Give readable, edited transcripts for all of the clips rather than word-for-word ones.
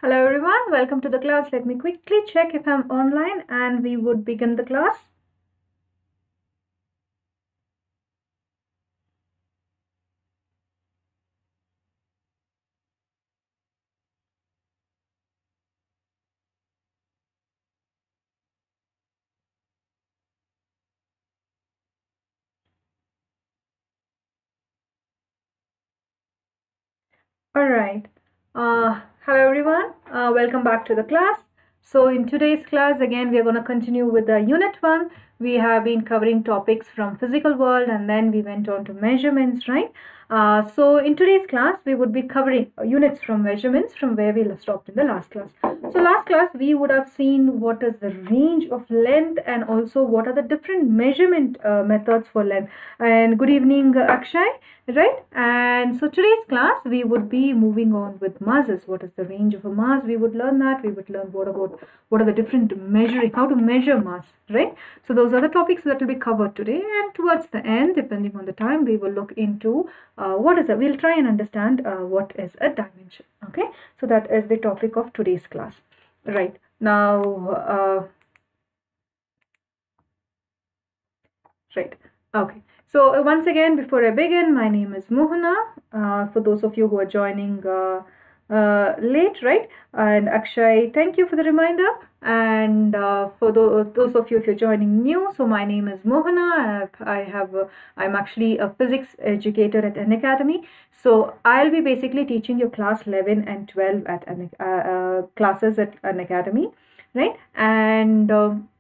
Hello everyone, welcome to the class. Let me quickly check if I'm online and we would begin the class. Alright, hello everyone, welcome back to the class. So in today's class again we are going to continue with the unit 1. We have been covering topics from physical world and then we went on to measurements, right? So in today's class we would be covering units from measurements from where we stopped in the last class. So last class we would have seen what is the range of length and also what are the different measurement methods for length. And good evening Akshay, right? And so today's class we would be moving on with masses. What is the range of a mass? We would learn that. We would learn what are the different measuring, how to measure mass, right? So those are the topics that will be covered today, and towards the end, depending on the time, we will look into what is it. We'll try and understand what is a dimension. Okay, so that is the topic of today's class. Right now, right. Okay. So once again, before I begin, my name is Mohana. For those of you who are joining late, right? And Akshay, thank you for the reminder. And for those of you if you're joining new, so my name is Mohana. I'm actually a physics educator at Unacademy. So I'll be basically teaching you class 11 and 12 at classes at Unacademy, right? And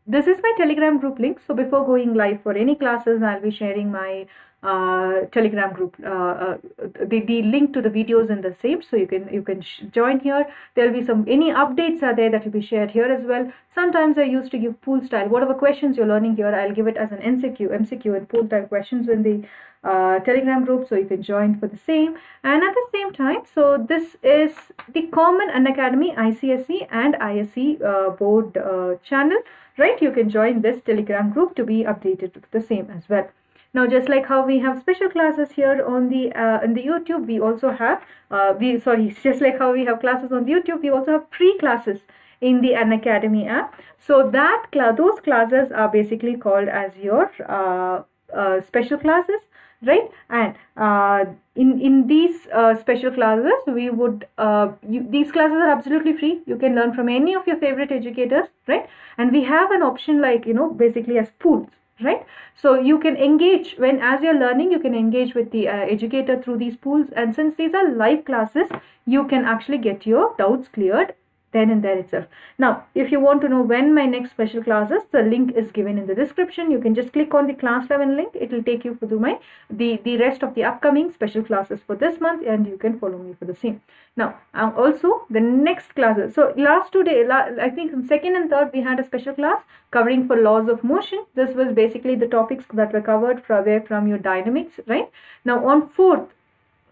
this is my Telegram group link. So before going live for any classes, I'll be sharing my Telegram group, the link to the videos in the same. So you can join here. There'll be any updates are there that will be shared here as well. Sometimes I used to give pool style. Whatever questions you're learning here, I'll give it as an MCQ and pool type questions in the Telegram group, so you can join for the same. And at the same time, so this is the common Unacademy ICSE and ISC board channel, right? You can join this Telegram group to be updated to the same as well. Now, just like how we have special classes here on the in the YouTube, we also have just like how we have classes on the YouTube, we also have free classes in the Unacademy app. So that those classes are basically called as your special classes, right? And in these special classes, we would these classes are absolutely free. You can learn from any of your favorite educators, right? And we have an option like basically as pools, right? So you can engage as you're learning, you can engage with the educator through these pools, and since these are live classes, you can actually get your doubts cleared then and there itself. Now, if you want to know when my next special class is, the link is given in the description. You can just click on the class 11 link. It will take you through my the rest of the upcoming special classes for this month, and you can follow me for the same. Now, also the next classes. So last 2 days, I think in second and third we had a special class covering for laws of motion. This was basically the topics that were covered from your dynamics, right? Now on 4th,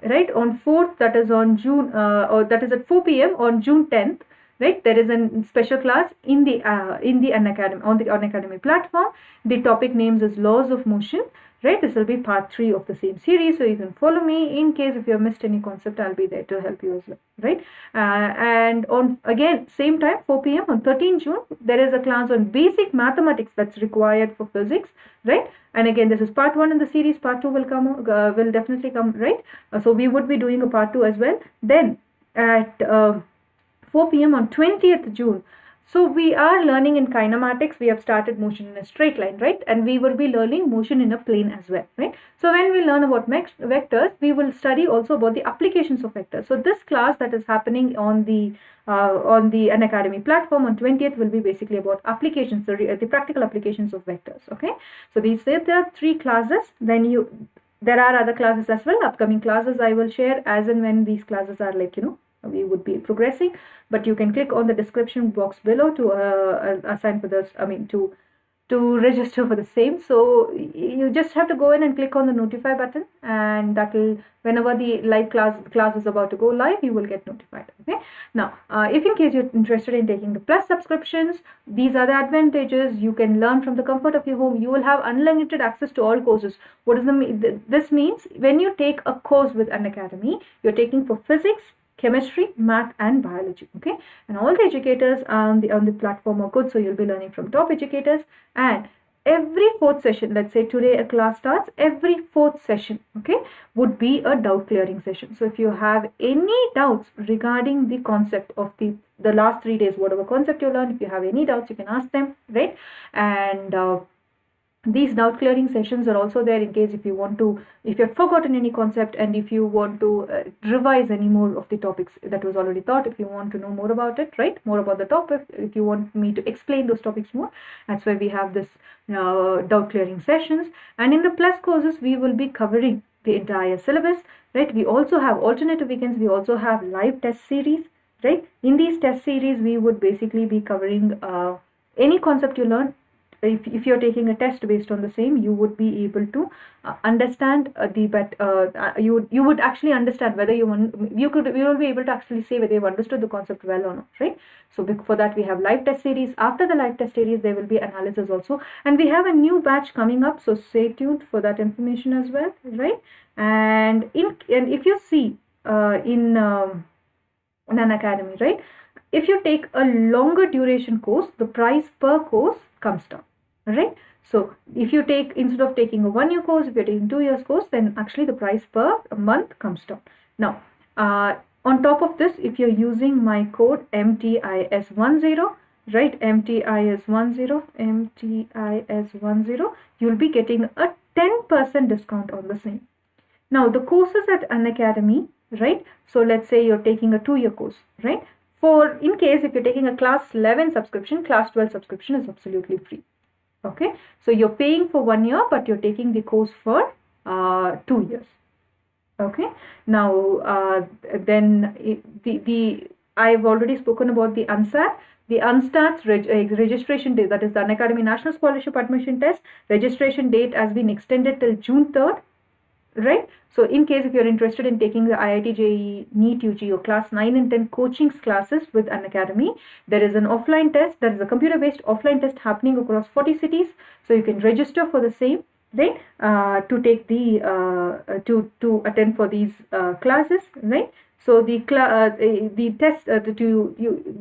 right, on 4th, that is on June or that is at 4 p.m. on June 10th, right, there is a special class in the Unacademy, on the Unacademy platform. The topic names is laws of motion, right? This will be part 3 of the same series, so you can follow me. In case if you have missed any concept, I'll be there to help you as well, right? And on again same time 4 p.m. on 13 June, there is a class on basic mathematics that's required for physics, right? And again, this is part 1 in the series. Part 2 will come, will definitely come, right? So we would be doing a part 2 as well. Then at 4 p.m. on 20th June. So we are learning in kinematics. We have started motion in a straight line, right? And we will be learning motion in a plane as well, right? So when we learn about vectors, we will study also about the applications of vectors. So this class that is happening on the Unacademy platform on 20th will be basically about applications, the practical applications of vectors. Okay. So there are 3 classes. Then there are other classes as well. Upcoming classes I will share as and when these classes are we would be progressing, but you can click on the description box below to assign for this, to register for the same. So you just have to go in and click on the notify button, and that will, whenever the live class is about to go live, you will get notified. Okay. Now, if in case you're interested in taking the plus subscriptions, these are the advantages. You can learn from the comfort of your home. You will have unlimited access to all courses. What does this means? When you take a course with Unacademy, you're taking for physics, chemistry, math and biology. Okay, and all the educators on the platform are good, so you'll be learning from top educators. And every fourth session, let's say today a class starts, every fourth session, okay, would be a doubt clearing session. So if you have any doubts regarding the concept of the last 3 days, whatever concept you learned, if you have any doubts, you can ask them, right? And these doubt clearing sessions are also there in case if you want to, if you've forgotten any concept and if you want to revise any more of the topics that was already taught, if you want to know more about it, right, more about the topic, if you want me to explain those topics more, that's why we have this doubt clearing sessions. And in the plus courses, we will be covering the entire syllabus, right? We also have alternative weekends, we also have live test series, right? In these test series, we would basically be covering any concept you learn. If you're taking a test based on the same, you would be able to understand you would actually understand whether you will be able to actually say whether you've understood the concept well or not, right? So for that we have live test series. After the live test series, there will be analysis also, and we have a new batch coming up, so stay tuned for that information as well, right? And if you see in Unacademy, right, if you take a longer duration course, the price per course comes down, right? So if you take, instead of taking a 1 year course, if you're taking 2 years course, then actually the price per month comes down. Now on top of this, if you're using my code MTIS10, right, MTIS10, you'll be getting a 10% discount on the same. Now the courses at Unacademy, right, so let's say you're taking a 2 year course, right? For in case if you're taking a class 11 subscription, class 12 subscription is absolutely free. Okay, so you're paying for 1 year, but you're taking the course for 2 years. Okay, now then I've already spoken about the UNSAT. The UNSTAT's registration date, that is the Unacademy National Scholarship Admission Test, registration date has been extended till June 3rd. Right, so in case if you're interested in taking the IIT JEE, NEET UG or class 9 and 10 coaching classes with Unacademy, there is an offline test, that is a computer based offline test happening across 40 cities, so you can register for the same, right, to take the to attend for these classes, right? So the test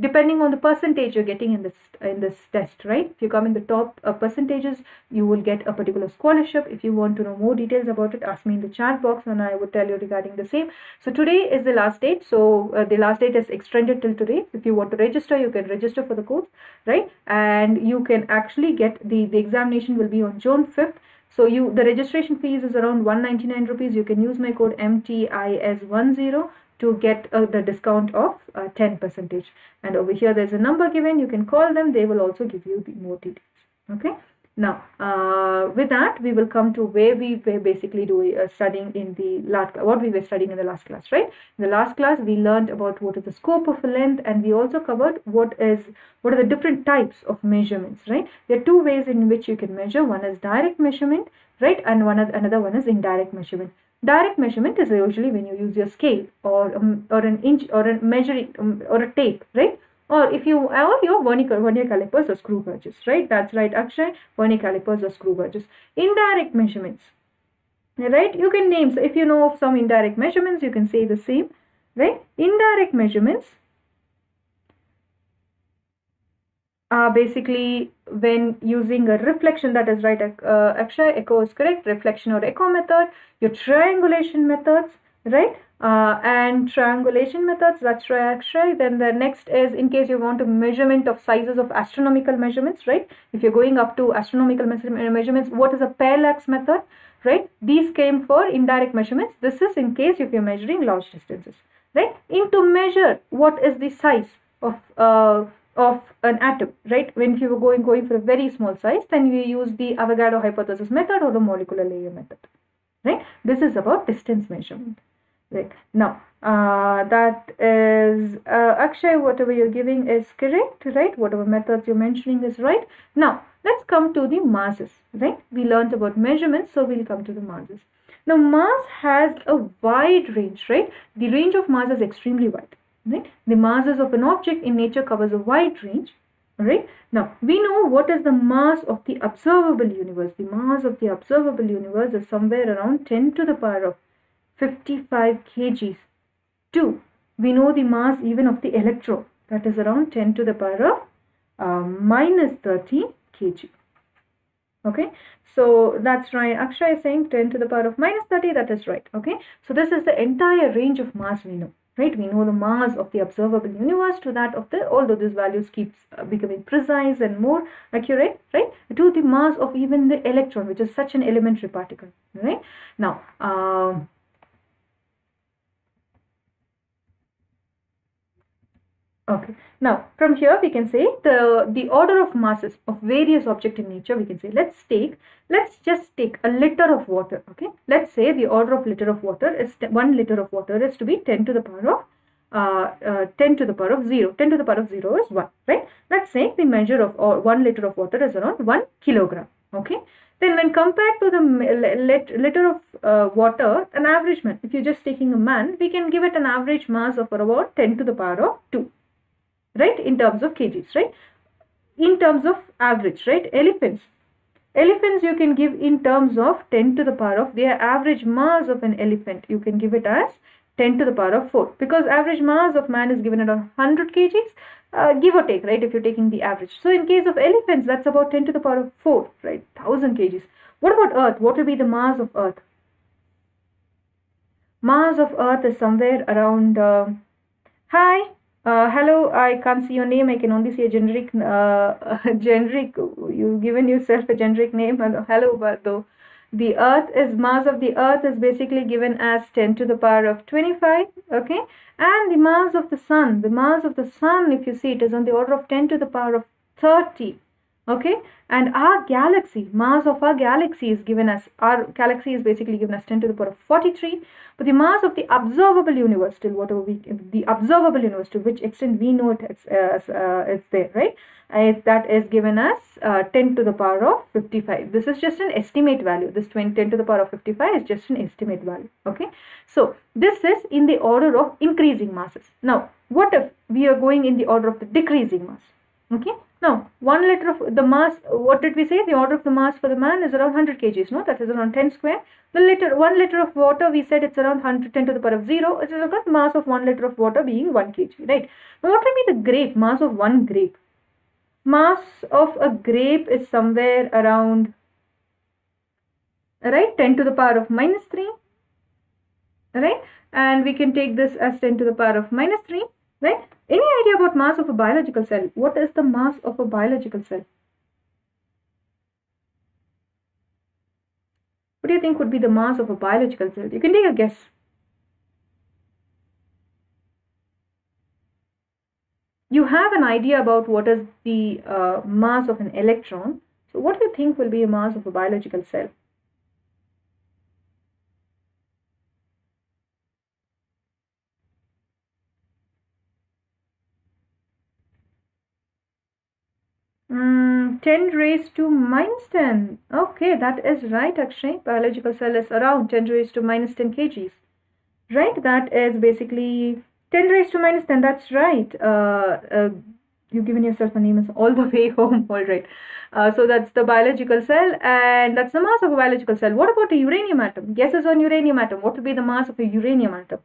depending on the percentage you're getting in this test, right? If you come in the top percentages, you will get a particular scholarship. If you want to know more details about it, ask me in the chat box and I will tell you regarding the same. So today is the last date, so the last date is extended till today. If you want to register, you can register for the course, right? And you can actually get the examination will be on June 5th. So the registration fees is around 199 rupees. You can use my code MTIS10 to get the discount of 10%. And over here there's a number given, you can call them, they will also give you the more details. Okay, now with that we will come to where we were basically studying in the what we were studying in the last class, right? In the last class we learned about what is the scope of a length, and we also covered what are the different types of measurements, right? There are two ways in which you can measure. One is direct measurement, right, and another one is indirect measurement. Direct measurement is usually when you use your scale or an inch or a measuring or a tape, right? Or if you or your vernier calipers or screw gauges, right? That's right, Akshay, vernier calipers or screw gauges. Indirect measurements, right? You can name, so if you know of some indirect measurements, you can say the same, right? Indirect measurements are basically when using a reflection, that is right, Akshay, echo is correct, reflection or echo method, your triangulation methods, right? And triangulation methods, that's right, Akshay. Then the next is in case you want a measurement of sizes of astronomical measurements, right? If you're going up to astronomical measurements, what is a parallax method, right? These came for indirect measurements. This is in case if you're measuring large distances, right? To measure what is the size of an atom, right? When if you were going for a very small size, then we use the Avogadro hypothesis method or the molecular layer method, right? This is about distance measurement, right? Now that is Akshay, whatever you're giving is correct, right? Whatever methods you're mentioning is right. Now let's come to the masses, right? We learned about measurements, so we'll come to the masses. Now mass has a wide range, right? The range of mass is extremely wide. Right? The masses of an object in nature covers a wide range. Right? Now we know what is the mass of the observable universe. The mass of the observable universe is somewhere around 10 to the power of 55 kgs to we know the mass even of the electron, that is around 10 to the power of minus 30 kg. Okay, so that's right. Akshay is saying 10 to the power of minus 30, that is right. Okay, so this is the entire range of mass we know, right? We know the mass of the observable universe to that of the, although these values keeps becoming precise and more accurate, right, to the mass of even the electron, which is such an elementary particle, right? Now, okay, now from here we can say the order of masses of various objects in nature. We can say, let's just take a liter of water. Okay, let's say the order of liter of water is 1 liter of water is to be 10 to the power of 10 to the power of 0. 10 to the power of 0 is 1, right? Let's say the measure of 1 liter of water is around 1 kilogram. Okay, then when compared to the liter of water, an average man, if you're just taking a man, we can give it an average mass of about 10 to the power of 2. Right, in terms of kgs, right? In terms of average, right? Elephants you can give in terms of 10 to the power of their average mass of an elephant. You can give it as 10 to the power of 4, because average mass of man is given around 100 kgs, give or take, right? If you're taking the average. So in case of elephants, that's about 10 to the power of 4, right? 1000 kgs. What about Earth? What will be the mass of Earth? Mass of Earth is somewhere around. Hi. Hello, I can't see your name. I can only see a generic, you've given yourself a generic name. Hello, but though the mass of the Earth is basically given as 10 to the power of 25. Okay, and the mass of the sun, if you see, it is on the order of 10 to the power of 30. Okay, and our galaxy, mass of our galaxy is given as, our galaxy is basically given as 10 to the power of 43. But the mass of the observable universe, till whatever the observable universe, to which extent we know it's there, right? That is given as 10 to the power of 55. This is just an estimate value. This 10 to the power of 55 is just an estimate value. Okay, so this is in the order of increasing masses. Now, what if we are going in the order of the decreasing mass? Okay, now 1 liter of the mass, what did we say? The order of the mass for the man is around 100 kgs, no? That is around 10 square. The 1 liter of water, we said it's around 110 to the power of 0. It is the mass of 1 liter of water being 1 kg, right? Now what will be the grape, mass of one grape? Mass of a grape is somewhere around, right, 10 to the power of minus 3, right? And we can take this as 10 to the power of minus 3, right? Any idea about mass of a biological cell? What is the mass of a biological cell? What do you think would be the mass of a biological cell? You can take a guess. You have an idea about what is the mass of an electron. So what do you think will be a mass of a biological cell? Mm, 10 raised to minus 10. Okay, that is right, Akshay. Biological cell is around 10 raised to minus 10 kgs. Right, that is basically 10 raised to minus 10. That's right. You've given yourself a name, all the way home. All right. So that's the biological cell, and that's the mass of a biological cell. What about a uranium atom? Guesses on uranium atom. What will be the mass of a uranium atom?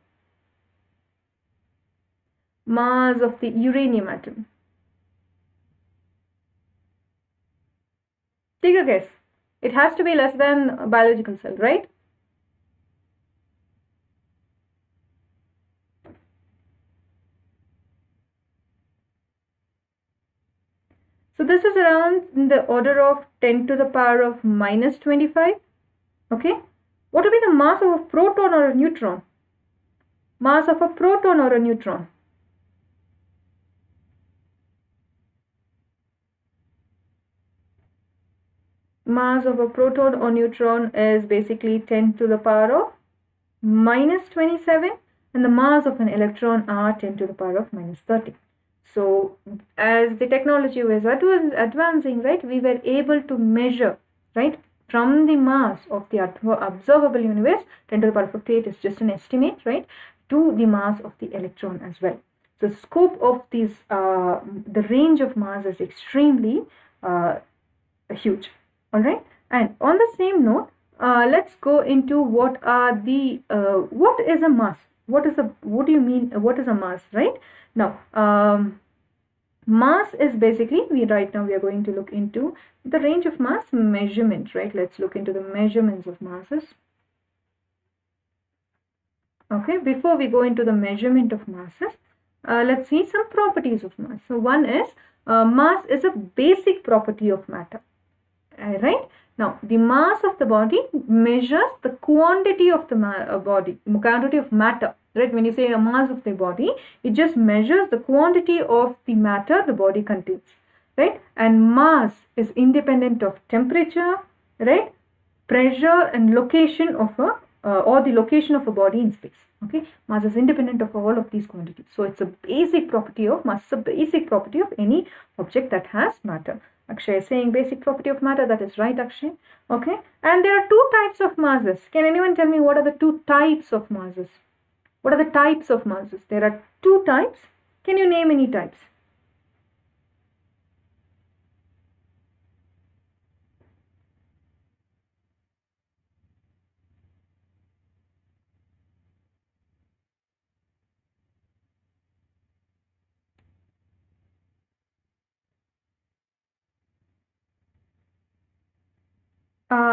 Mass of the uranium atom. Take a guess. It has to be less than a biological cell, right? So this is around in the order of 10 to the power of minus 25. Okay. What will be the mass of a proton or a neutron? Mass of a proton or a neutron? Mass of a proton or neutron is basically 10 to the power of minus 27, and the mass of an electron are 10 to the power of minus 30. So as the technology was advancing, right, we were able to measure, right, from the mass of the observable universe, 10 to the power of 58 is just an estimate, right, to the mass of the electron as well. So the scope of these, the range of mass is extremely huge. All right, and on the same note, let's go into what is a mass. What do you mean, what is a mass, right? Now, mass is basically, right now we are going to look into the range of mass measurement, right? Let's look into the measurements of masses. Okay, before we go into the measurement of masses, let's see some properties of mass. So one is, mass is a basic property of matter. Right? Now, the mass of the body measures the quantity of the quantity of matter. Right? When you say a mass of the body, it just measures the quantity of the matter the body contains. Right? And mass is independent of temperature, right? Pressure and location of a or the location of a body in space. Okay, mass is independent of all of these quantities. So it's a basic property of mass, a basic property of any object that has matter. Akshay is saying basic property of matter. That is right, Akshay. Okay, and there are two types of masses. Can anyone tell me what are the two types of masses? What are the types of masses? There are two types. Can you name any types?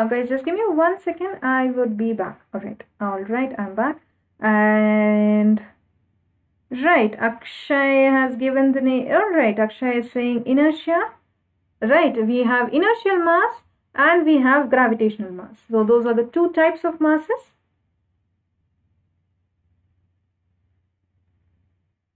Guys, just give me 1 second. I would be back. All right, I'm back. And right, Akshay has given the name. All right, Akshay is saying inertia. Right, we have inertial mass and we have gravitational mass. So those are the two types of masses.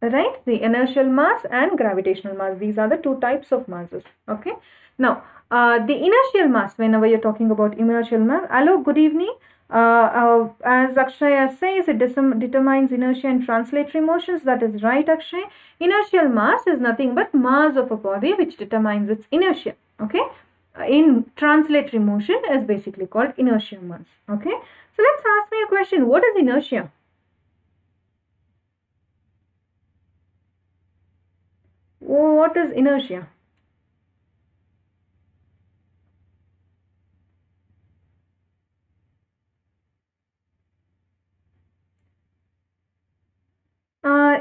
Right, the inertial mass and gravitational mass. These are the two types of masses. Okay. Now, the inertial mass, whenever you're talking about inertial mass, hello, good evening. As Akshay says, it determines inertia and translatory motions. That is right, Akshay. Inertial mass is nothing but mass of a body which determines its inertia. Okay. In translatory motion is basically called inertial mass. Okay. So let's ask me a question. What is inertia? What is inertia?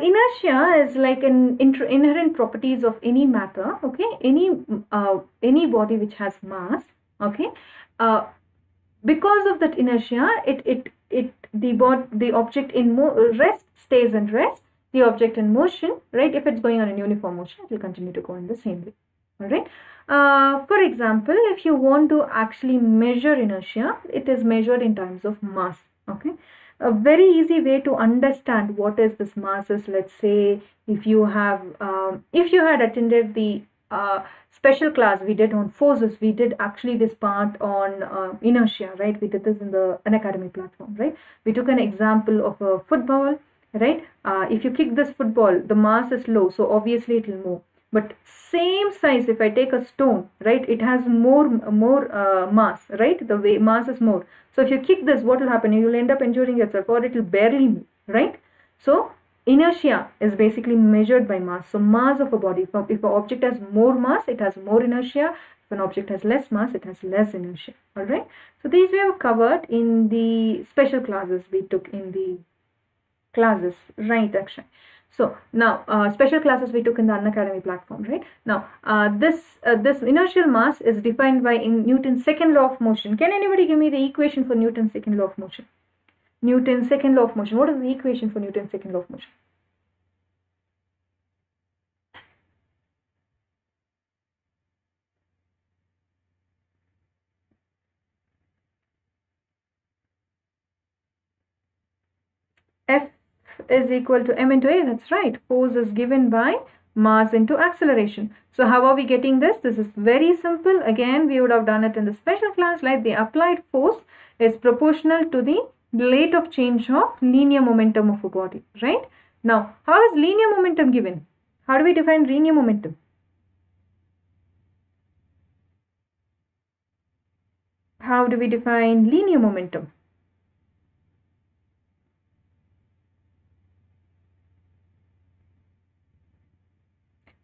Inertia is like an inherent properties of any matter. Okay, any body which has mass. Okay, because of that inertia, the object in rest stays in rest. The object in motion, right? If it's going on in uniform motion, it will continue to go in the same way. All right. For example, if you want to actually measure inertia, it is measured in terms of mass. Okay. A very easy way to understand what is this mass is, let's say, if you had attended the special class we did on forces, we did actually this part on inertia, right? We did this in the Unacademy platform, right? We took an example of a football, right? If you kick this football, the mass is low, so obviously it will move. But same size, if I take a stone, right, it has more mass, right? The way mass is more. So if you kick this, what will happen? You will end up injuring yourself, or it will barely move, right? So inertia is basically measured by mass. So mass of a body, if an object has more mass, it has more inertia. If an object has less mass, it has less inertia. All right. So these we have covered in the special classes we took in the classes, right, Akshay? So now special classes we took in the Unacademy platform, right? Now this inertial mass is defined by Newton's second law of motion. Can anybody give me the equation for Newton's second law of motion? Newton's second law of motion. What is the equation for Newton's second law of motion? F is equal to m into a. That's right. Force is given by mass into acceleration. So how are we getting this? This is very simple. Again, we would have done it in the special class. Like the applied force is proportional to the rate of change of linear momentum of a body, right? Now, how is linear momentum given? How do we define linear momentum? How do we define linear momentum?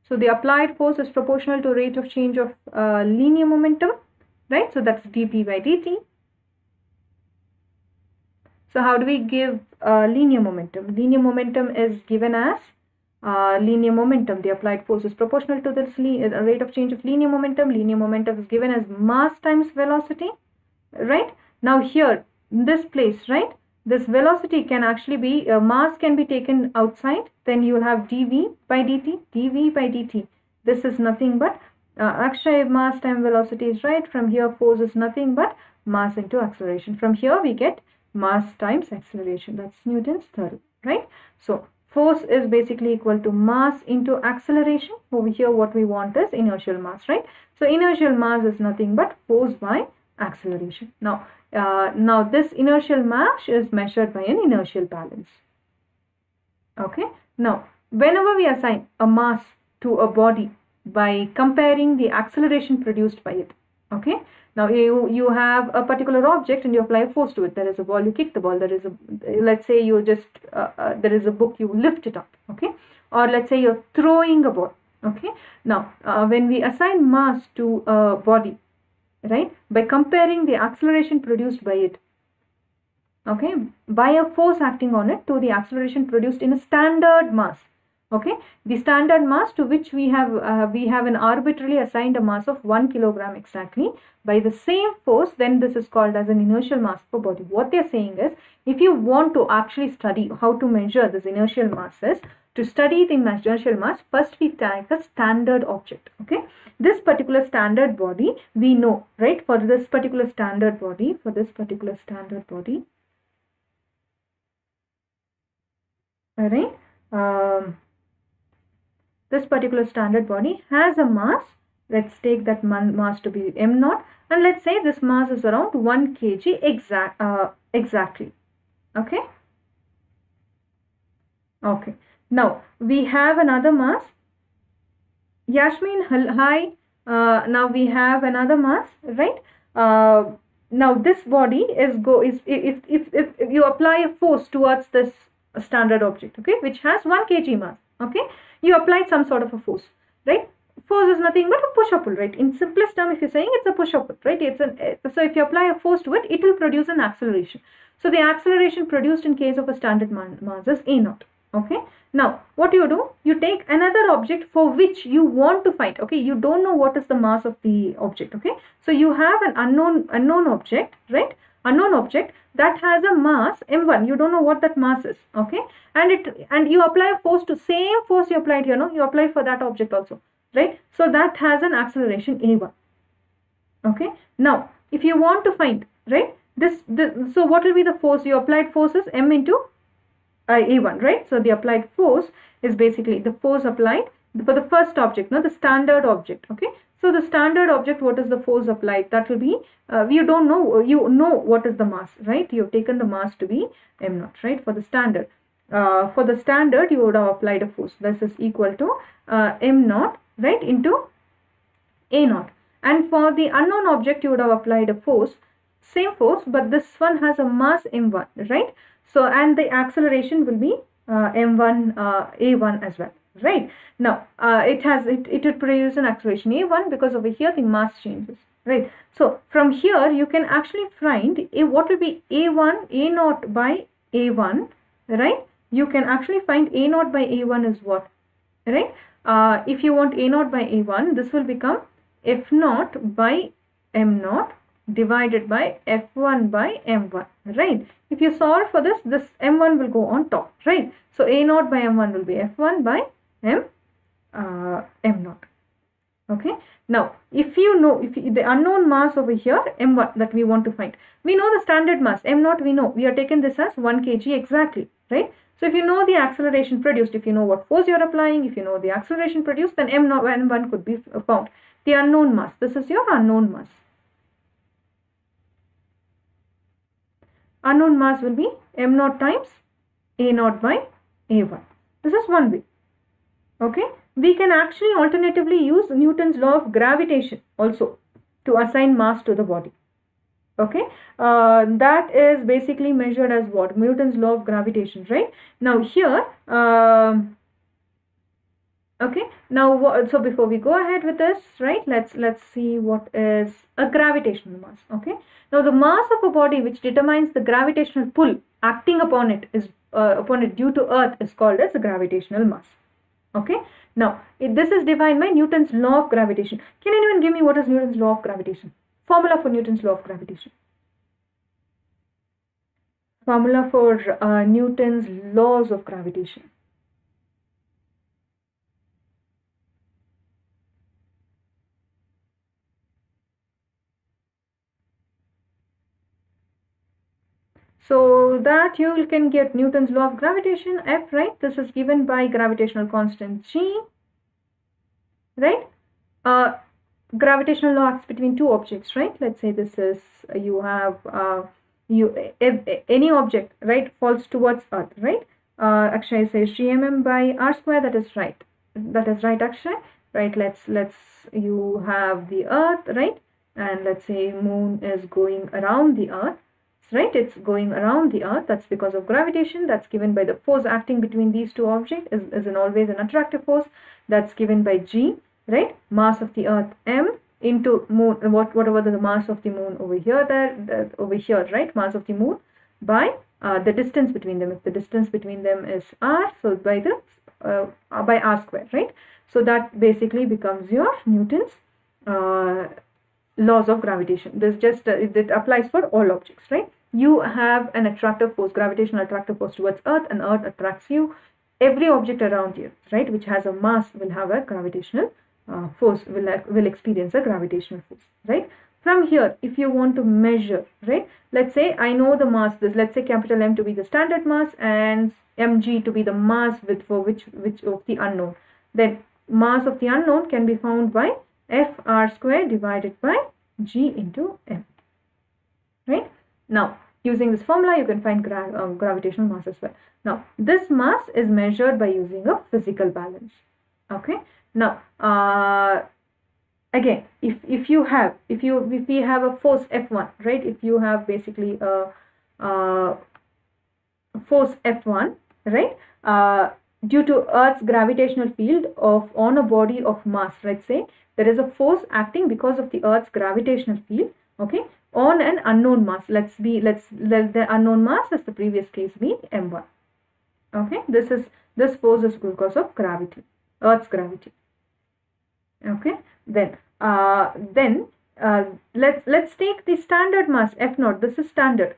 So the applied force is proportional to rate of change of linear momentum, right? So that's dp by dt. So how do we give linear momentum? Linear momentum is given as linear momentum. The applied force is proportional to this rate of change of linear momentum. Linear momentum is given as mass times velocity, right? Now here, in this place, right, this velocity can actually be, mass can be taken outside, then you will have dv by dt, dv by dt. This is nothing but, actually mass time velocity is right. From here, force is nothing but mass into acceleration. From here we get mass times acceleration. That's Newton's theorem, right? So force is basically equal to mass into acceleration. Over here what we want is inertial mass, right? So inertial mass is nothing but force by acceleration. Now this inertial mass is measured by an inertial balance. Okay. Now whenever we assign a mass to a body by comparing the acceleration produced by it, okay, now you have a particular object and you apply a force to it. There is a ball, you kick the ball. There is a, let's say you just there is a book, you lift it up, okay, or let's say you're throwing a ball, okay. Now when we assign mass to a body, right, by comparing the acceleration produced by it, okay, by a force acting on it to the acceleration produced in a standard mass, okay, the standard mass to which we have an arbitrarily assigned a mass of 1 kilogram exactly, by the same force, then this is called as an inertial mass for body. What they are saying is, if you want to actually study how to measure this inertial masses, to study the inertial mass, first we take a standard object, okay. This particular standard body we know, right, for this particular standard body, alright, this particular standard body has a mass. Let's take that mass to be m0, and let's say this mass is around 1 kg exactly, okay. Okay, now we have another mass. Yasmin, hi. Now we have another mass, right? Now this body is if you apply a force towards this standard object, okay, which has 1 kg mass, okay, you applied some sort of a force, right? Force is nothing but a push or pull, right? In simplest term, if you're saying it's a push or pull, right? So if you apply a force to it, it will produce an acceleration. So the acceleration produced in case of a standard mass is a0, okay. Now what you do, you take another object for which you want to find, okay, you don't know what is the mass of the object, okay. So you have an unknown object, right? Unknown object that has a mass m1, you don't know what that mass is, okay, and you apply a force to same force you applied here, no, you apply for that object also, right? So that has an acceleration a1, okay. Now if you want to find, right, so what will be the force you applied? Force is m into a1, right? So the applied force is basically the force applied for the first object, no, the standard object, okay. So the standard object, what is the force applied? That will be, you don't know, you know what is the mass, right? You have taken the mass to be m0, right? For the standard, you would have applied a force. This is equal to m0, right, into a0. And for the unknown object, you would have applied a force, same force, but this one has a mass m1, right? So and the acceleration will be m1 a1 as well, right? Now it would produce an acceleration a1 because over here the mass changes, right? So from here you can actually find what will be a1 a0 by a1, right? You can actually find a0 by a1 is what, right? If you want a0 by a1, this will become f0 by m0 divided by f1 by m1, right? If you solve for this m1 will go on top, right? So a0 by m1 will be f1 by m0, okay. Now if you know, the unknown mass over here m1 that we want to find, we know the standard mass m0, we know, we are taken this as 1 kg exactly, right? So if you know the acceleration produced, if you know what force you are applying, if you know the acceleration produced, then m1 could be found. The unknown mass, this is your unknown mass. Unknown mass will be m0 times a0 by a1. This is one way, okay. We can actually alternatively use Newton's law of gravitation also to assign mass to the body, okay. That is basically measured as what? Newton's law of gravitation, right? Now here okay, now so before we go ahead with this, right, let's see what is a gravitational mass, okay. Now the mass of a body which determines the gravitational pull acting upon it due to Earth is called as gravitational mass. Okay. Now, this is defined by Newton's law of gravitation. Can anyone give me what is Newton's law of gravitation? Formula for Newton's law of gravitation. Formula for Newton's laws of gravitation. So that you can get Newton's law of gravitation, F, right? This is given by gravitational constant G, right? Gravitational law acts between two objects, right? Let's say this is, you have, any object, right, falls towards Earth, right? Akshay says gmm by r square, that is right. That is right, Akshay, right? You have the Earth, right? And let's say moon is going around the Earth. Right, it's going around the Earth. That's because of gravitation. That's given by the force acting between these two objects is always an attractive force. That's given by G, right? Mass of the Earth m into moon, whatever the mass of the moon over here, over here, right? Mass of the moon by the distance between them. If the distance between them is r, so by r square, right? So that basically becomes your Newton's laws of gravitation. This just it applies for all objects, right? You have an attractive force, gravitational attractive force towards Earth, and Earth attracts you. Every object around you, right, which has a mass will have a gravitational force, will experience a gravitational force, right? From here, if you want to measure, right, let's say I know the mass, let's say capital M to be the standard mass and mg to be the mass for which of the unknown. Then mass of the unknown can be found by Fr square divided by G into M, right? Now, using this formula, you can find gravitational mass as well. Now, this mass is measured by using a physical balance. Okay. Now, again, if we have a force F1, right? If you have basically a force F1, right? Due to Earth's gravitational field on a body of mass, let's say there is a force acting because of the Earth's gravitational field. Okay. On an unknown mass, let the unknown mass as the previous case be m1. Okay, this force is because of gravity, Earth's gravity. Okay, then let's take the standard mass F0. This is standard.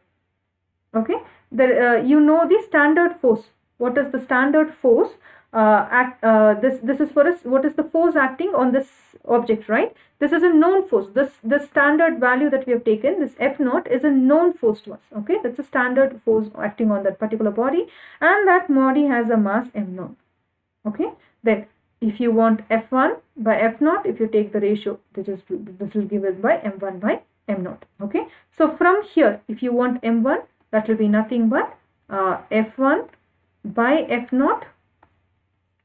Okay, you know the standard force. What is the standard force? This is for us. What is the force acting on this object, right? This is a known force. This standard value that we have taken, this F0, is a known force to us. Okay, that's a standard force acting on that particular body, and that body has a mass m0. Okay, then if you want F1 by F0, if you take the ratio, this will give it by m1 by m0. Okay, so from here, if you want m1, that will be nothing but F1 by F0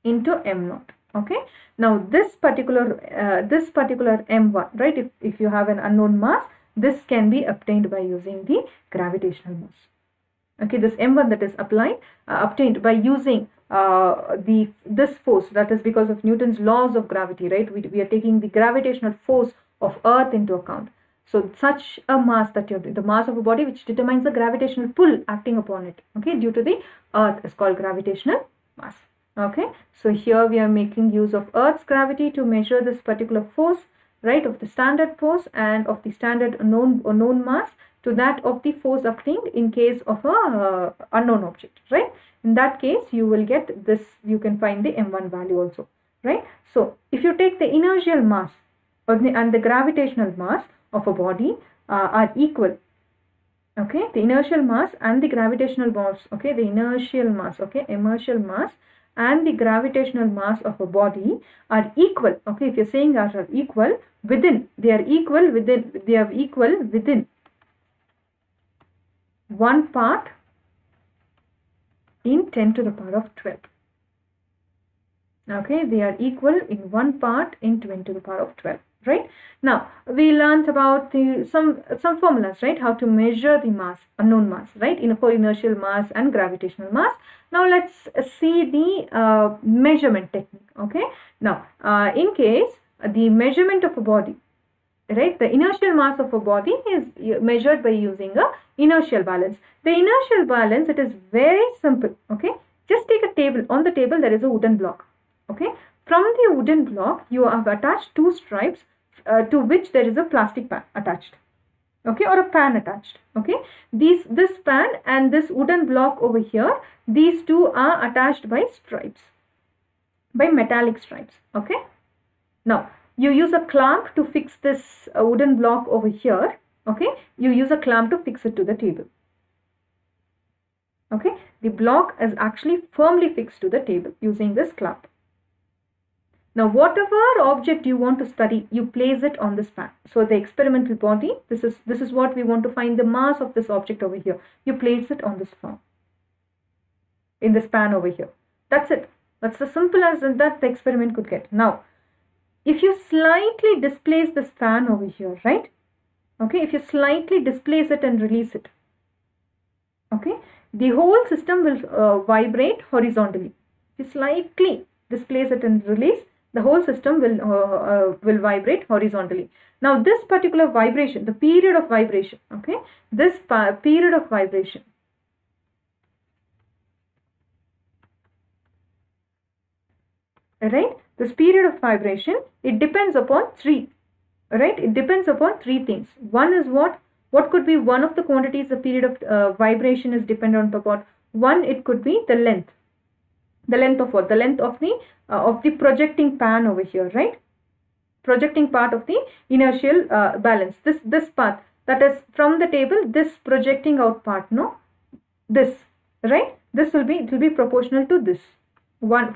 into m0. Okay, now this particular m1, right, if you have an unknown mass, this can be obtained by using the gravitational mass. Okay, this m1 that is obtained by using this force, that is because of Newton's laws of gravity, right? We are taking the gravitational force of Earth into account. So such a mass that the mass of a body which determines the gravitational pull acting upon it, okay, due to the Earth, is called gravitational mass. Okay, so here we are making use of Earth's gravity to measure this particular force, right, of the standard force and of the standard known mass to that of the force obtained in case of a unknown object, right? In that case, you will get this, you can find the m1 value also, right? So if you take the inertial mass and the gravitational mass of a body are equal. Okay, the inertial mass and the gravitational mass, okay, the inertial mass, okay, inertial mass and the gravitational mass of a body are equal. Okay, if you're saying that are equal within, they are equal within 1 part in 10 to the power of 12. Okay, they are equal in 1 part in 10 to the power of 12. Right, now we learned about some formulas, right, how to measure the mass, unknown mass, right, for inertial mass and gravitational mass. Now let's see the measurement technique. Okay, now in case the measurement of a body, right? The inertial mass of a body is measured by using a inertial balance. The inertial balance, it is very simple, okay? Just take a table. On the table there is a wooden block, okay? From the wooden block you have attached two stripes to which there is a plastic pan attached, okay, or a pan attached, okay? This pan and this wooden block over here, these two are attached by stripes, by metallic stripes, okay? Now you use a clamp to fix this wooden block over here, okay? You use a clamp to fix it to the table, okay? The block is actually firmly fixed to the table using this clamp. Now whatever object you want to study, you place it on this pan. So the experimental body, this is what we want to find, the mass of this object over here. You place it on this form, in this pan over here. That's it. That's as simple as that the experiment could get. Now if you slightly displace this fan over here, right? Okay, if you slightly displace it and release it, okay, the whole system will vibrate horizontally. If you slightly displace it and release, the whole system will vibrate horizontally. Now this particular vibration, the period of vibration, okay, this period of vibration, right? This period of vibration, it depends upon three, right? It depends upon three things. One is what could be one of the quantities the period of vibration is dependent upon. One, it could be the length. The length of what? The length of the projecting pan over here, right? Projecting part of the inertial balance. This part, that is from the table, this projecting out part, no? This, right? This will be proportional to this.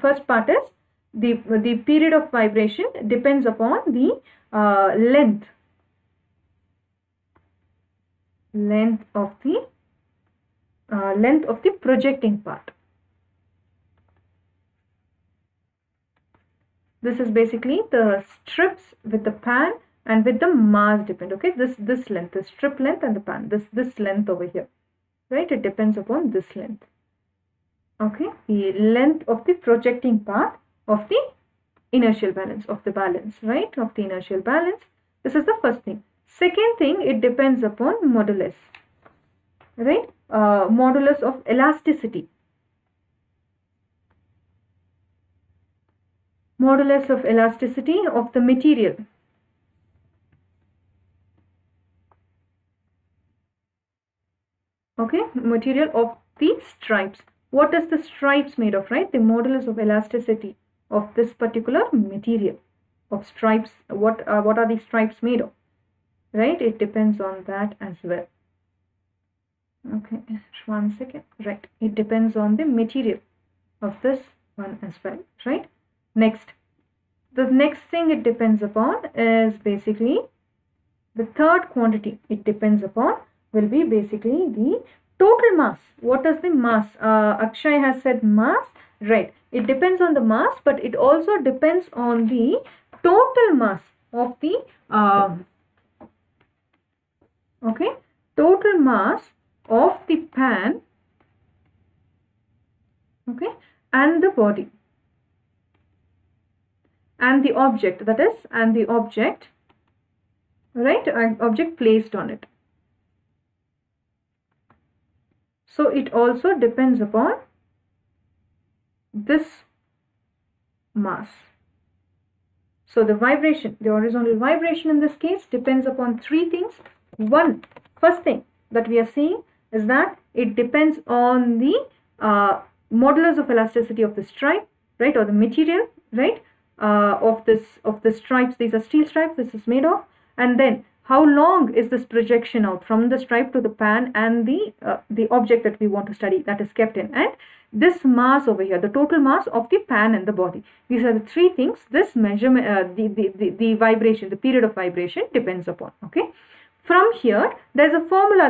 First part is the period of vibration depends upon the length of the projecting part. This is basically the strips with the pan and with the mass depend, okay? This length, the strip length and the pan, this length over here, right? It depends upon this length, okay? The length of the projecting part of the inertial balance, of the balance, right? Of the inertial balance. This is the first thing. Second thing, it depends upon modulus, right? Modulus of elasticity. Modulus of elasticity of the material. Okay, material of the stripes. What is the stripes made of, right? The modulus of elasticity of this particular material of stripes. What are these stripes made of, right? It depends on that as well. Okay, 1 second. Right, it depends on the material of this one as well, right? Next, the next thing it depends upon is basically the third quantity it depends upon will be basically the total mass. What is the mass? Akshay has said mass, right? It depends on the mass, but it also depends on the total mass of the okay, total mass of the pan, okay, and the body and the object, that is, and the object, right, object placed on it. So it also depends upon this mass. So the vibration, the horizontal vibration in this case depends upon three things. First thing that we are seeing is that it depends on the modulus of elasticity of the stripe, right, or the material, right, of the stripes. These are steel stripes this is made of. And then how long is this projection out from the stripe to the pan and the object that we want to study, that is kept in, and this mass over here, the total mass of the pan and the body. These are the three things this measurement, the vibration, the period of vibration depends upon. Okay, from here there's a formula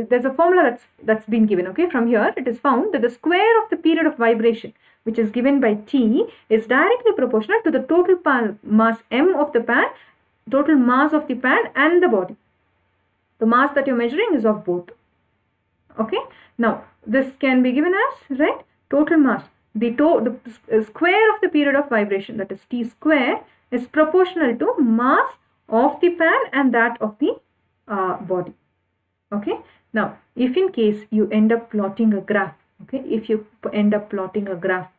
there's a formula that's been given. Okay, from here it is found that the square of the period of vibration, which is given by T, is directly proportional to the total mass m of the pan, total mass of the pan and the body. The mass that you're measuring is of both. Okay, now this can be given as, right, total mass. The square of the period of vibration, that is T square, is proportional to mass of the pan and that of the body. Okay. Now, if in case you end up plotting a graph, okay, if you end up plotting a graph,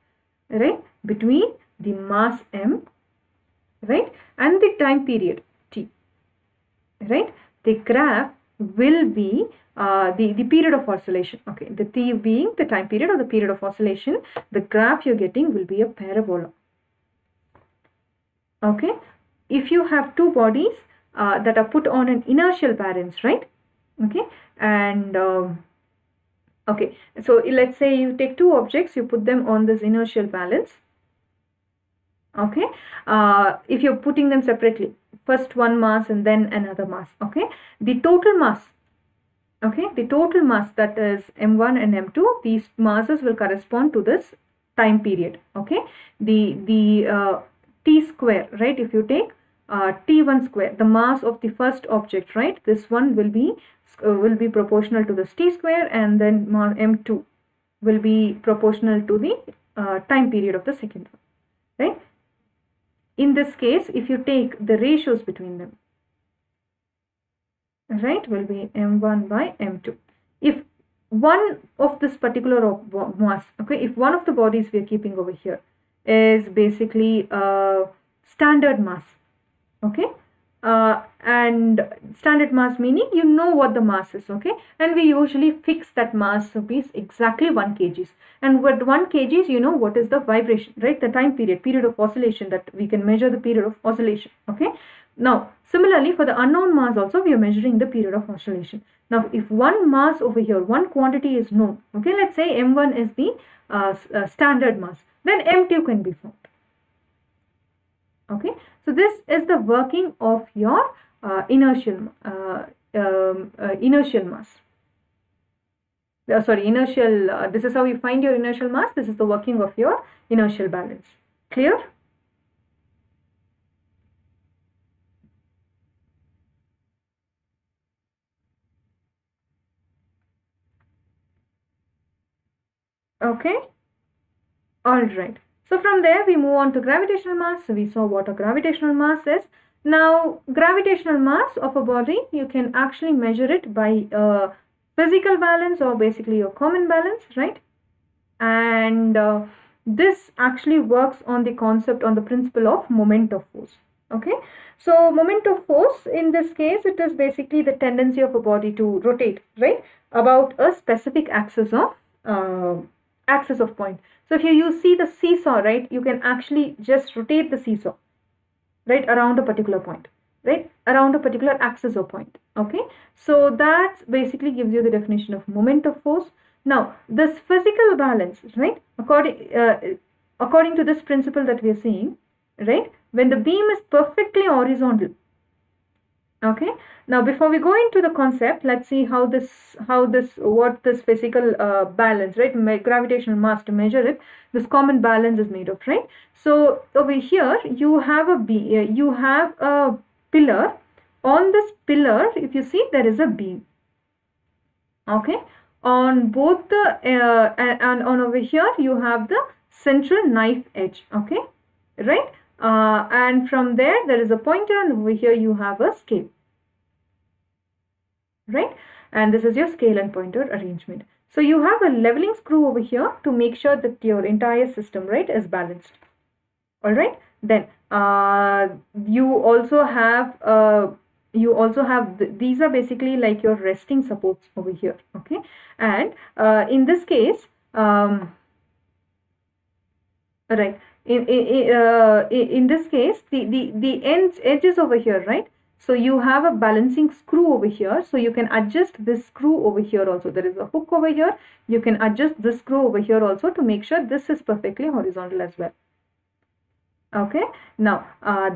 right, between the mass m, right, and the time period t, right, the graph will be the period of oscillation, okay, the t being the time period or the period of oscillation, the graph you're getting will be a parabola. Okay, if you have two bodies that are put on an inertial balance, right, okay, and okay, so let's say you take two objects, you put them on this inertial balance. Okay, if you're putting them separately, first one mass and then another mass, okay, the total mass, okay, the total mass, that is m1 and m2, these masses will correspond to this time period. Okay, the t square, right, if you take t1 square, the mass of the first object, right, this one will be proportional to this t square, and then m2 will be proportional to the time period of the second one, right. In this case, if you take the ratios between them, right, will be m1 by m2. If one of this particular mass, okay, if one of the bodies we are keeping over here is basically standard mass, okay, and standard mass meaning you know what the mass is, okay, and we usually fix that mass to be exactly 1 kg, and with 1 kg you know what is the vibration, right, the time period of oscillation, that we can measure the period of oscillation. Okay, now similarly for the unknown mass also we are measuring the period of oscillation. Now if one mass over here, one quantity is known, okay, let's say m1 is the standard mass, then m2 can be found. Okay, so this is the working of your inertial mass. This is how you find your inertial mass. This is the working of your inertial balance. Clear? Okay, all right. So from there we move on to gravitational mass. So we saw what a gravitational mass is. Now gravitational mass of a body, you can actually measure it by physical balance or basically your common balance, right? And this actually works on the concept, on the principle of moment of force. Okay, so moment of force, in this case it is basically the tendency of a body to rotate, right, about a specific axis of point. So if you see the seesaw, right, you can actually just rotate the seesaw, right, around a particular point, right, around a particular axis or point. Okay, so that basically gives you the definition of moment of force. Now this physical balance, right, according to this principle that we are seeing, right, when the beam is perfectly horizontal. Okay, now before we go into the concept, let's see what this physical balance, right, gravitational mass, to measure it, this common balance is made of, right. So over here you have a pillar. On this pillar, if you see, there is a beam. Okay, on both the and on over here you have the central knife edge. Okay, right. And from there is a pointer, and over here you have a scale, right, and this is your scale and pointer arrangement. So you have a leveling screw over here to make sure that your entire system, right, is balanced. All right, then you also have these are basically like your resting supports over here. Okay, and in this case, right, in this case, the edges over here, right, so you have a balancing screw over here, so you can adjust this screw over here also. There is a hook over here, you can adjust this screw over here also to make sure this is perfectly horizontal as well. Okay, now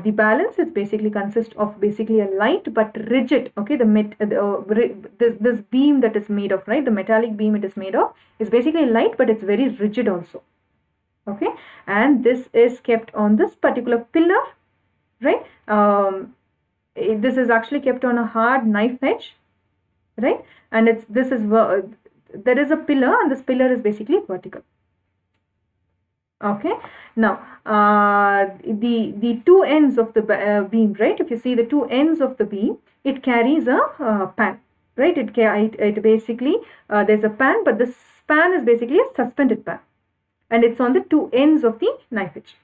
the balance is basically consists of basically a light but rigid, okay, this beam that is made of, right, the metallic beam it is made of is basically light but it's very rigid also. Okay, and this is kept on this particular pillar, right. This is actually kept on a hard knife edge, right, and there is a pillar, and this pillar is basically vertical. Okay, now the two ends of the beam, right? If you see the two ends of the beam, it carries a pan, right? It basically there's a pan, but this pan is basically a suspended pan, and it's on the two ends of the knife edge.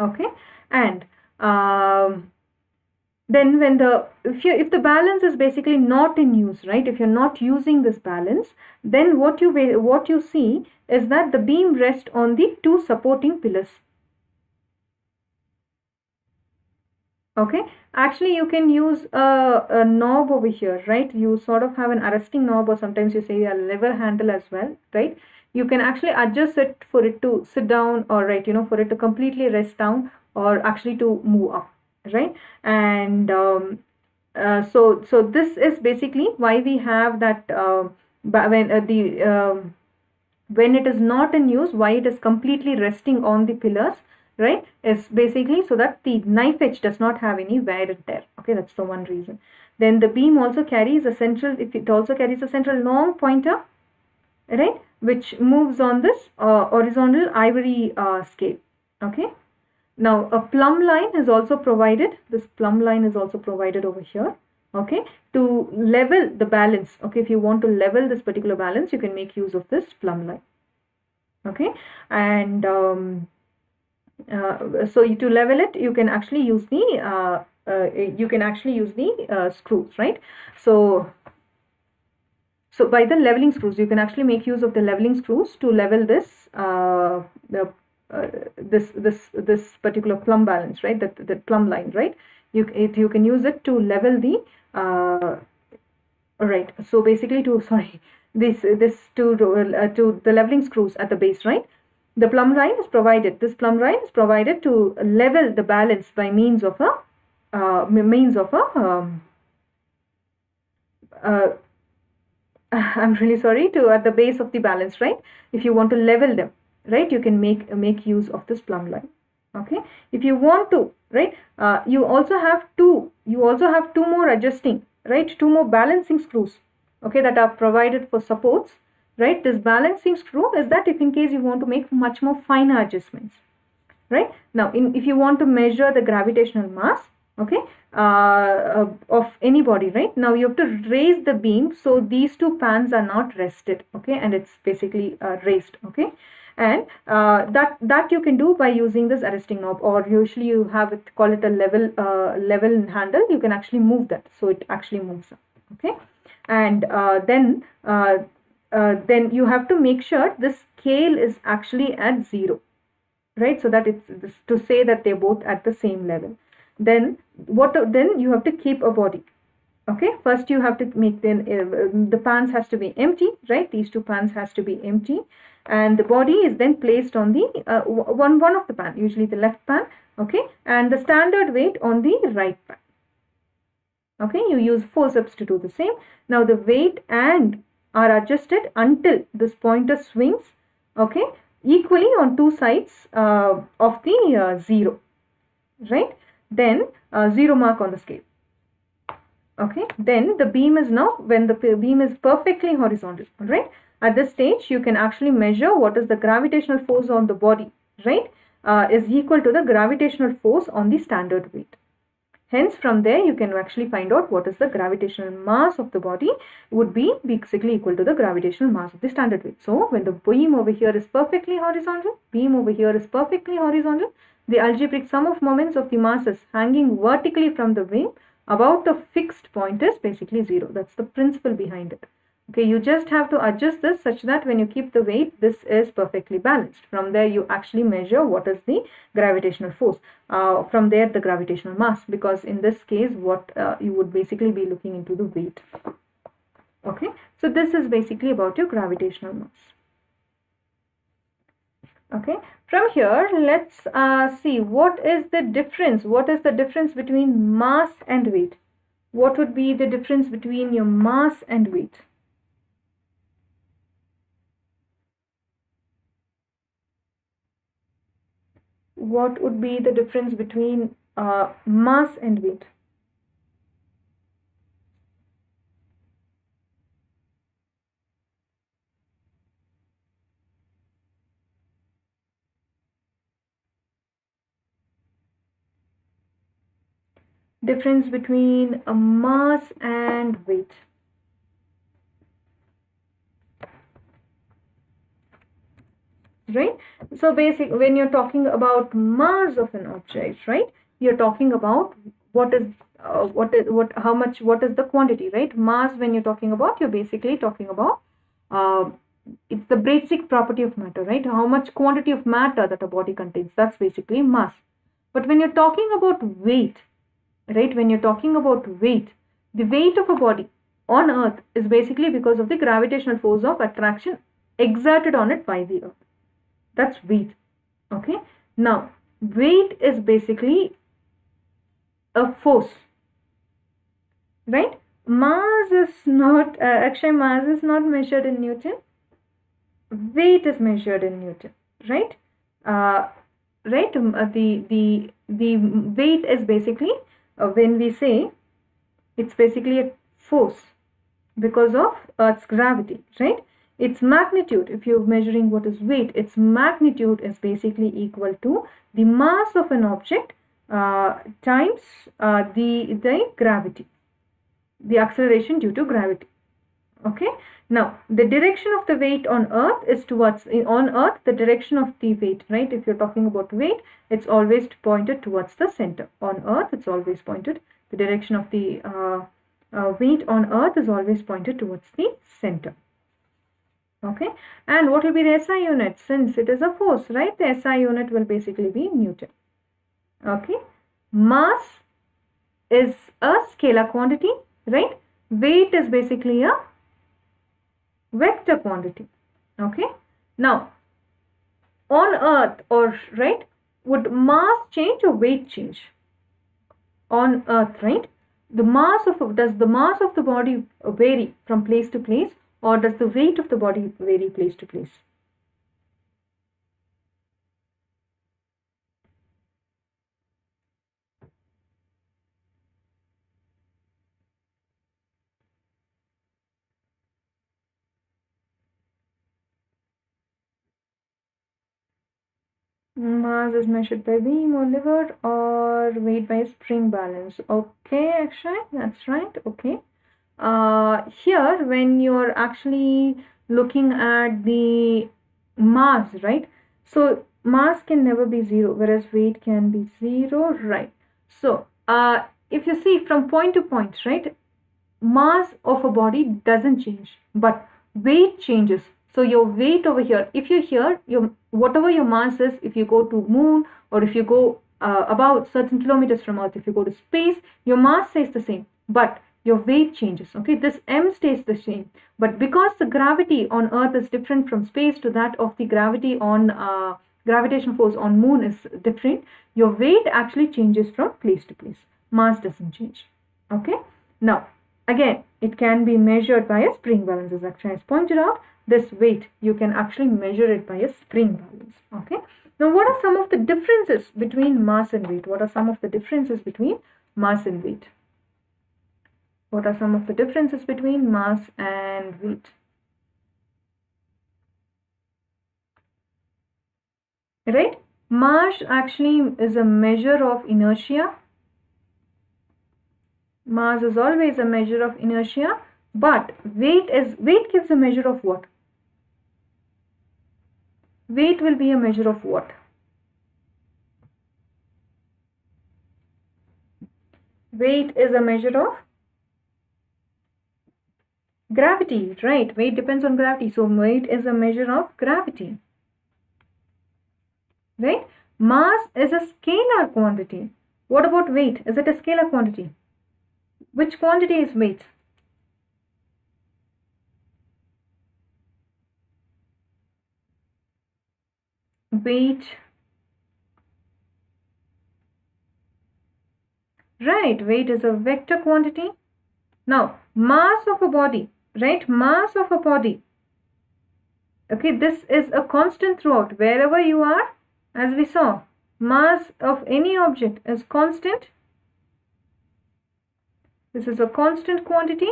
Okay, and then when if the balance is basically not in use, right, if you're not using this balance, then what you see is that the beam rests on the two supporting pillars. Okay, actually you can use a knob over here, right? You sort of have an arresting knob, or sometimes you say a lever handle as well, right? You can actually adjust it for it to sit down, or right, for it to completely rest down, or actually to move up, right? And so this is basically why we have that when it is not in use, why it is completely resting on the pillars, right, is basically so that the knife edge does not have any wear and tear. Okay, that's the one reason. Then the beam also carries a central, if it also carries a central long pointer, right, which moves on this horizontal ivory scale. Okay, now a plumb line is also provided. This plumb line is also provided over here. Okay, to level the balance. Okay, if you want to level this particular balance, you can make use of this plumb line. Okay, and so to level it, you can actually use the screws, right? So by the leveling screws, you can actually make use of the leveling screws to level this this particular plumb balance, right? The plumb line, right? You can use it to level the right. So basically, to the leveling screws at the base, right? The plumb line is provided. This plumb line is provided to level the balance by means of a I'm really sorry, to at the base of the balance, right? If you want to level them, right, you can make use of this plumb line. Okay, if you want to, right, you also have two more adjusting, right, two more balancing screws, okay, that are provided for supports, right? This balancing screw is that if in case you want to make much more finer adjustments, right? Now if you want to measure the gravitational mass, okay, of any body, right, now you have to raise the beam so these two pans are not rested, okay, and it's basically raised. Okay, and that you can do by using this arresting knob, or usually you have it, call it a level handle. You can actually move that so it actually moves up. Okay, and then you have to make sure this scale is actually at 0, right, so that it's to say that they're both at the same level. Then then you have to keep a body. Okay, first you have to make the pans has to be empty, right? These two pans has to be empty, and the body is then placed on the one of the pan, usually the left pan. Okay, and the standard weight on the right pan. Okay, you use forceps to do the same. Now the weight and are adjusted until this pointer swings, okay, equally on two sides of the 0, right? Then 0 mark on the scale. Okay, then the beam is now, when the beam is perfectly horizontal, right? At this stage, you can actually measure what is the gravitational force on the body, right? Is equal to the gravitational force on the standard weight. Hence, from there, you can actually find out what is the gravitational mass of the body would be basically equal to the gravitational mass of the standard weight. So, when the beam over here is perfectly horizontal, the algebraic sum of moments of the masses hanging vertically from the beam about a fixed point is basically 0. That's the principle behind it. Okay, you just have to adjust this such that when you keep the weight, this is perfectly balanced. From there, you actually measure what is the gravitational force. From there, the gravitational mass, because in this case, what you would basically be looking into the weight. Okay, so this is basically about your gravitational mass. Okay, from here, let's see what is the difference. What is the difference between mass and weight? What would be the difference between your mass and weight? What would be the difference between mass and weight? Difference between a mass and weight. Right? So when you're talking about mass of an object, right, you're talking about what is the quantity, right? Mass, when you're talking about, you're basically talking about it's the basic property of matter, right? How much quantity of matter that a body contains, that's basically mass. But when you're talking about weight, right, when you're talking about weight, the weight of a body on earth is basically because of the gravitational force of attraction exerted on it by the earth. That's weight. Okay. Now, weight is basically a force, right? Mass is not, actually mass is not measured in Newton. Weight is measured in Newton, right? Right? The weight is basically, when we say, it's basically a force because of Earth's gravity, right? Its magnitude, if you're measuring what is weight, its magnitude is basically equal to the mass of an object times the gravity, the acceleration due to gravity. Okay. Now, the direction of the weight on Earth is towards, on Earth, the direction of the weight, right? If you're talking about weight, it's always pointed towards the center. On Earth, it's always pointed, the direction of the weight on Earth is always pointed towards the center. Okay. And what will be the SI unit? Since it is a force, right? The SI unit will basically be Newton. Okay. Mass is a scalar quantity, right? Weight is basically a vector quantity. Okay. Now, on Earth, or right, would mass change or weight change? On Earth, right? Does the mass of the body vary from place to place, or does the weight of the body vary place to place? Mass is measured by beam or lever, or weight by spring balance. Okay, actually, that's right. Okay. Here, when you're actually looking at the mass, right? So mass can never be zero, whereas weight can be zero, right? So if you see from point to point, right, mass of a body doesn't change, but weight changes. So your weight over here, if you here, your whatever your mass is, if you go to moon, or if you go about certain kilometers from Earth, if you go to space, your mass stays the same, but your weight changes. Okay, this m stays the same, but because the gravity on Earth is different from space to that of the gravity on gravitational force on moon is different, your weight actually changes from place to place. Mass doesn't change. Okay. Now, again, it can be measured by a spring balance, as actually as pointed out. This weight, you can actually measure it by a spring balance. Okay. Now, what are some of the differences between mass and weight? What are some of the differences between mass and weight? What are some of the differences between mass and weight? Right? Mass actually is a measure of inertia. Mass is always a measure of inertia, but weight gives a measure of what? Weight will be a measure of what? Weight is a measure of gravity, right? Weight depends on gravity. So weight is a measure of gravity, right? Mass is a scalar quantity. What about weight? Is it a scalar quantity? Which quantity is weight? Weight. Right, weight is a vector quantity. Now, mass of a body, right? Mass of a body. Okay, this is a constant throughout. Wherever you are, as we saw, mass of any object is constant. This is a constant quantity.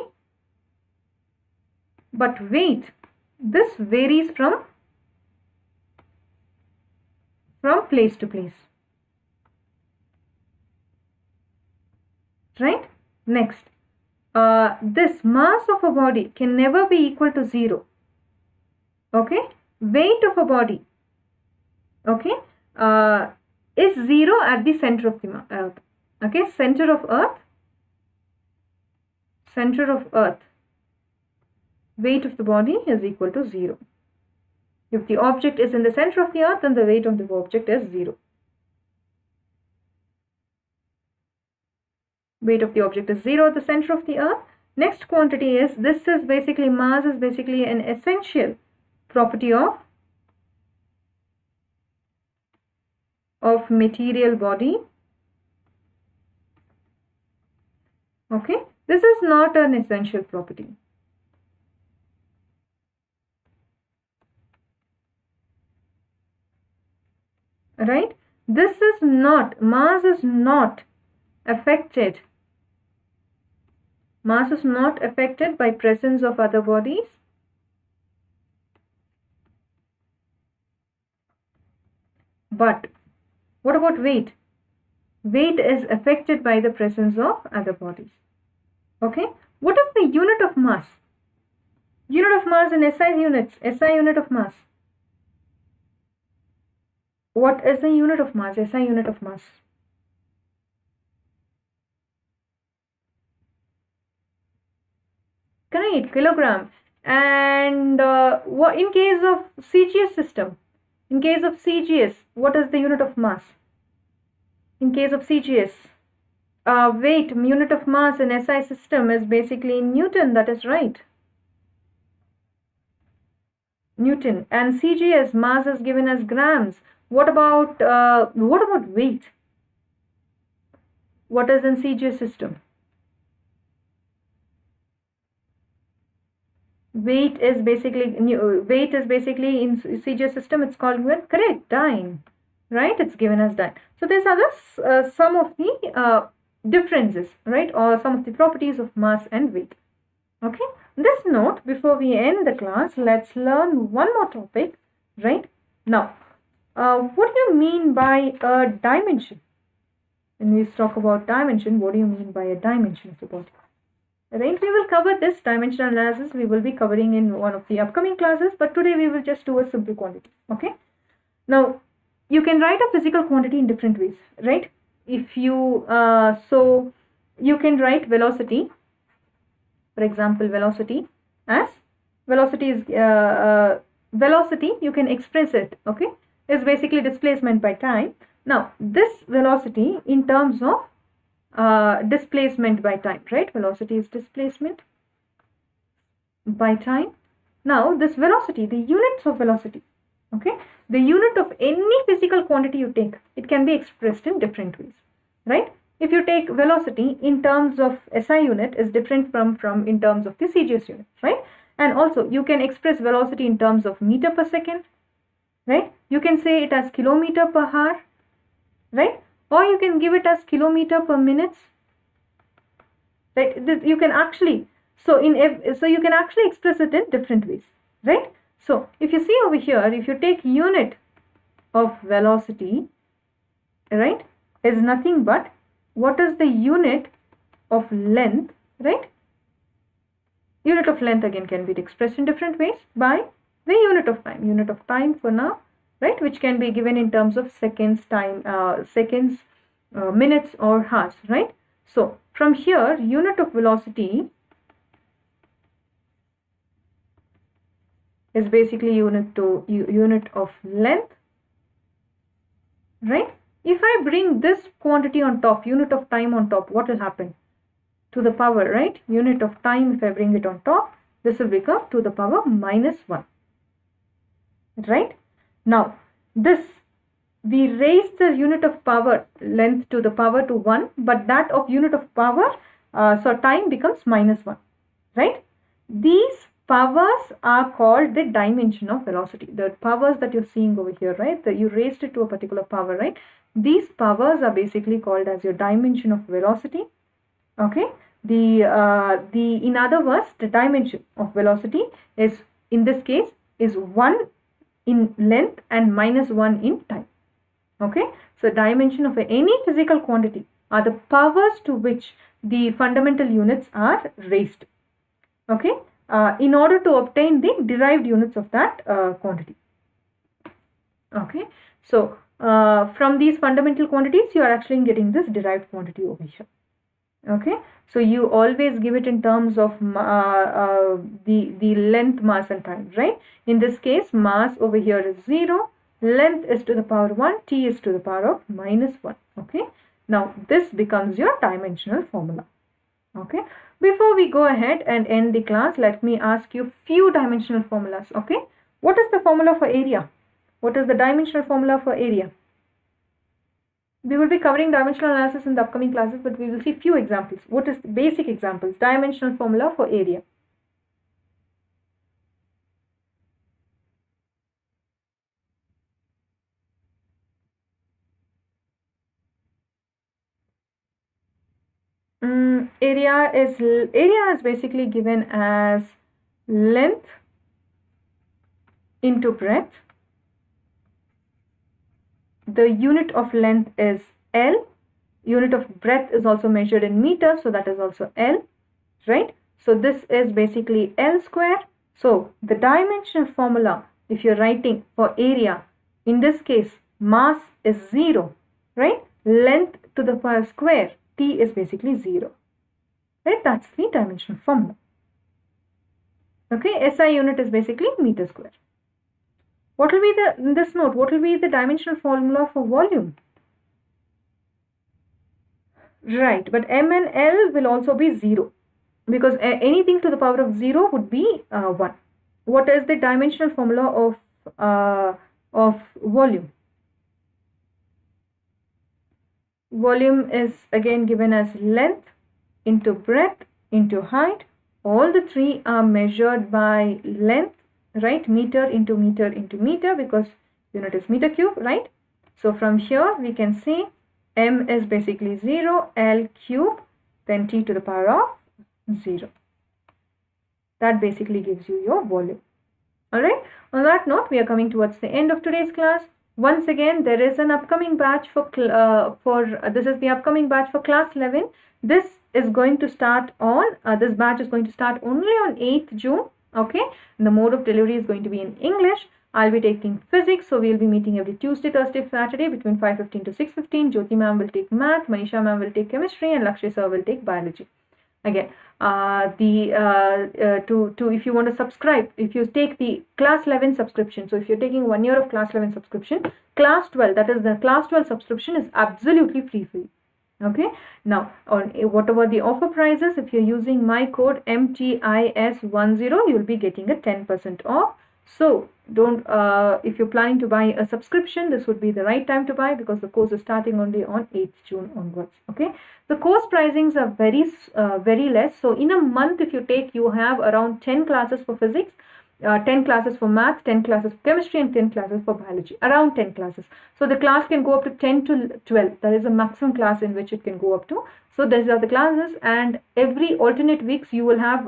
But weight, this varies from place to place. right? Next, this mass of a body can never be equal to 0. Okay, weight of a body, okay, is 0 at the center of the earth. Okay, center of earth, weight of the body is equal to 0. If the object is in the center of the earth, then the weight of the object is 0. Weight of the object is 0 at the center of the earth. Next quantity is, this is basically, mass is basically an essential property of material body. Okay, this is not an essential property. Right? This is not, mass is not affected. Mass is not affected by presence of other bodies. But what about weight? Weight is affected by the presence of other bodies. Okay, what is the unit of mass? Unit of mass in SI units, SI unit of mass. What is the unit of mass, SI unit of mass? Correct, kilogram. And in case of CGS system, in case of CGS, what is the unit of mass? In case of CGS, weight, unit of mass in SI system is basically Newton, that is right. Newton. And CGS, mass is given as grams. What about weight? What is in CGS system? Weight is basically in CGS system, it's called what? Correct, dyne, right? It's given as dyne. So these are the some of the differences, right, or some of the properties of mass and weight. Okay, this note, before we end the class, let's learn one more topic, right? Now, what do you mean by a dimension? When we talk about dimension, what do you mean by a dimension of the body? Right, we will cover this dimensional analysis. We will be covering in one of the upcoming classes, but today we will just do a simple quantity. Okay, now you can write a physical quantity in different ways, right? If you so you can write velocity, for example, velocity as velocity is velocity, you can express it, okay, is basically displacement by time. Now this velocity in terms of displacement by time, right? Velocity is displacement by time. Now this velocity, the units of velocity, okay, the unit of any physical quantity you take, it can be expressed in different ways, right? If you take velocity in terms of SI unit is different from in terms of the CGS unit, right? And also you can express velocity in terms of meter per second, right? You can say it as kilometer per hour, right? Or you can give it as kilometer per minute, right? You can actually, so you can actually express it in different ways, right? So if you see over here, if you take unit of velocity, right, is nothing but what is the unit of length, right? Unit of length again can be expressed in different ways by the unit of time for now, right, which can be given in terms of seconds, time, minutes or hours, right? So from here, unit of velocity is basically unit of length, right? If I bring this quantity on top, unit of time on top, what will happen? To the power, right? Unit of time, if I bring it on top, this will become to the power -1, right? Now this, we raise the unit of power length to the power to 1, but that of unit of power, so time becomes -1, right? These powers are called the dimension of velocity. The powers that you're seeing over here, right? You raised it to a particular power, right? These powers are basically called as your dimension of velocity. Okay, in other words, the dimension of velocity is, in this case, is 1 in length and -1 in time. Okay, so dimension of any physical quantity are the powers to which the fundamental units are raised, okay, in order to obtain the derived units of that quantity. Okay, so from these fundamental quantities you are actually getting this derived quantity over here. Okay, so you always give it in terms of the length, mass and time, right? In this case, mass over here is 0, length is to the power 1, t is to the power of -1. Okay, now this becomes your dimensional formula. Okay, before we go ahead and end the class, let me ask you few dimensional formulas. Okay, what is the formula for area? What is the dimensional formula for area? We will be covering dimensional analysis in the upcoming classes, but we will see few examples. What is the basic examples? Dimensional formula for area. Area is basically given as length into breadth. The unit of length is L. Unit of breadth is also measured in meters, so that is also L, right? So this is basically L square. So the dimensional formula, if you're writing for area, in this case mass is 0, right? Length to the power square, t is basically 0, right? That's the dimensional formula. Okay, SI unit is basically meter square. What will be in this note, what will be the dimensional formula for volume? Right, but M and L will also be 0, because anything to the power of 0 would be 1. What is the dimensional formula of volume? Volume is again given as length into breadth into height. All the three are measured by length, right? Meter into meter into meter, because unit is meter cube, right? So from here we can see M is basically 0, L cube, then t to the power of 0. That basically gives you your volume. Alright, on that note, we are coming towards the end of today's class. Once again, there is an upcoming batch this is the upcoming batch for class 11. This is going to start on, this batch is going to start only on 8th June. Okay, and the mode of delivery is going to be in English. I'll be taking physics, so we'll be meeting every Tuesday, Thursday, Saturday between 5:15 to 6:15. Jyoti ma'am will take math, Manisha ma'am will take chemistry, and Lakshya sir will take biology. Again, if you want to subscribe, if you take the class 11 subscription, so if you're taking 1 year of class 11 subscription, class 12, that is the class 12 subscription is absolutely free for you. Okay, now on whatever the offer prices, if you're using my code MTIS10, you'll be getting a 10% off. So don't, if you're planning to buy a subscription, this would be the right time to buy, because the course is starting only on 8th June onwards. Okay, the course pricings are very less. So in a month, if you take, you have around 10 classes for physics, 10 classes for math, 10 classes for chemistry, and 10 classes for biology, around 10 classes. So the class can go up to 10 to 12. That is a maximum class in which it can go up to. So these are the classes, and every alternate weeks you will have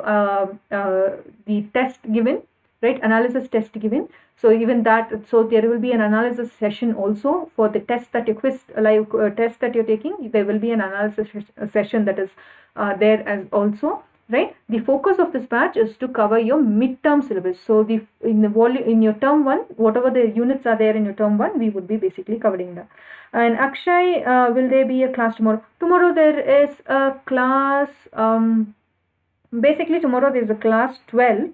the test given, right? Analysis test given. So even that, so there will be an analysis session also for the test that you test that you're taking. There will be an analysis session that is there as also. Right, the focus of this batch is to cover your midterm syllabus. So in your term 1, whatever the units are there in your term 1, we would be basically covering that. And Akshay, will there be a class tomorrow? Tomorrow there is a class. Basically tomorrow there is a class 12.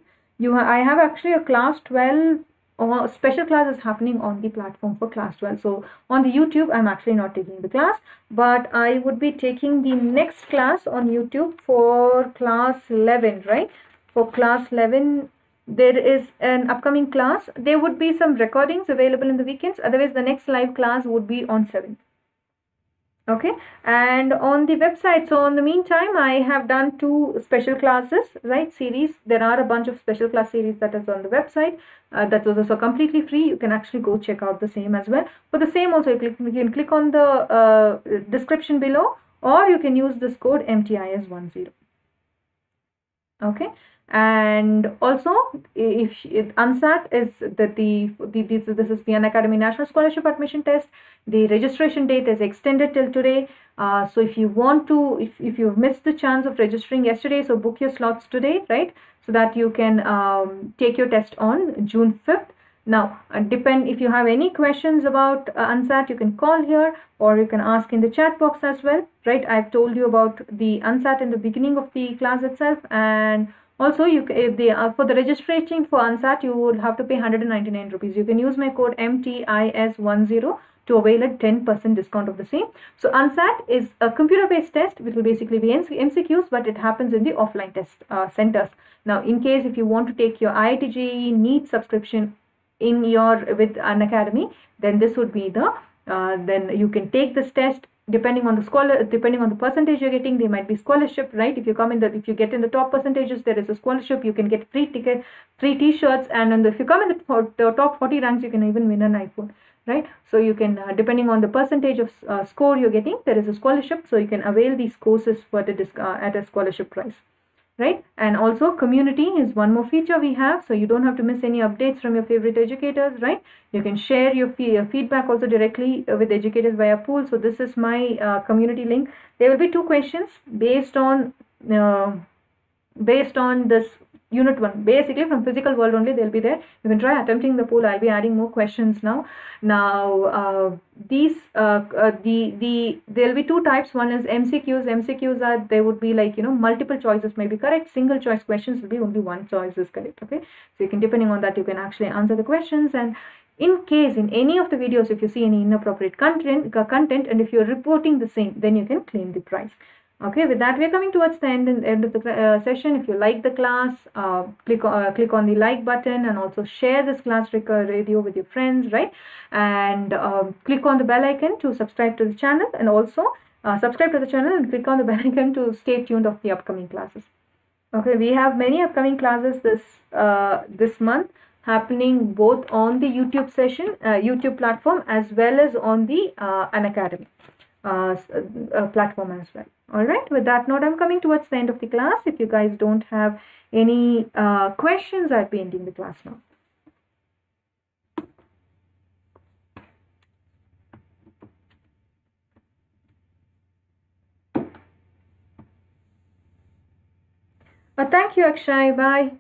I have actually a class 12. Or special class is happening on the platform for class 12. So on the YouTube, I'm actually not taking the class, but I would be taking the next class on YouTube for class 11, right? For class 11, there is an upcoming class. There would be some recordings available in the weekends. Otherwise, the next live class would be on 7th. Okay, and on the website, so in the meantime, I have done 2 special classes, right, series. There are a bunch of special class series that is on the website. That was also completely free. You can actually go check out the same as well. For the same also, you can click on the description below, or you can use this code MTIS10. Okay, And also, if UNSAT is this is the Unacademy National Scholarship Admission Test. The registration date is extended till today. So if you want to, if you've missed the chance of registering yesterday, so book your slots today, right? So that you can take your test on June 5th. Now, if you have any questions about UNSAT, you can call here or you can ask in the chat box as well, right? I've told you about the UNSAT in the beginning of the class itself, and also for the registration for UNSAT, you would have to pay 199 rupees. You can use my code MTIS10 to avail a 10% discount of the same. So UNSAT is a computer-based test, which will basically be MCQs, but it happens in the offline test centers. Now, in case if you want to take your IIT JEE NEET subscription with Unacademy, then this would be the then you can take this test. Depending on the percentage you're getting, there might be scholarship, right? If you get in the top percentages, there is a scholarship. You can get free ticket, free t-shirts, and if you come in the top 40 ranks, you can even win an iPhone, right? So you can, depending on the percentage of score you're getting, there is a scholarship. So you can avail these courses for at a scholarship price, right? And also community is one more feature we have, so you don't have to miss any updates from your favorite educators, right? You can share your feedback also directly with educators via pool. So this is my community link. There will be 2 questions based on this unit 1, basically from physical world only. They'll be there. You can try attempting the poll. I'll be adding more questions now. There'll be 2 types. One is MCQs are, they would be like, multiple choices may be correct. Single choice questions will be only one choice is correct. Okay, so you can, depending on that, you can actually answer the questions. And in case in any of the videos, if you see any inappropriate content and if you're reporting the same, then you can claim the prize. Okay, with that, we're coming towards the end of the session. If you like the class, click on the like button, and also share this class radio with your friends, right? And click on the bell icon to subscribe to the channel, and also subscribe to the channel and click on the bell icon to stay tuned of the upcoming classes. Okay, we have many upcoming classes this month, happening both on the YouTube platform, as well as on the Unacademy platform as well. All right, with that note, I'm coming towards the end of the class. If you guys don't have any questions, I'll be ending the class now. Thank you, Akshay. Bye.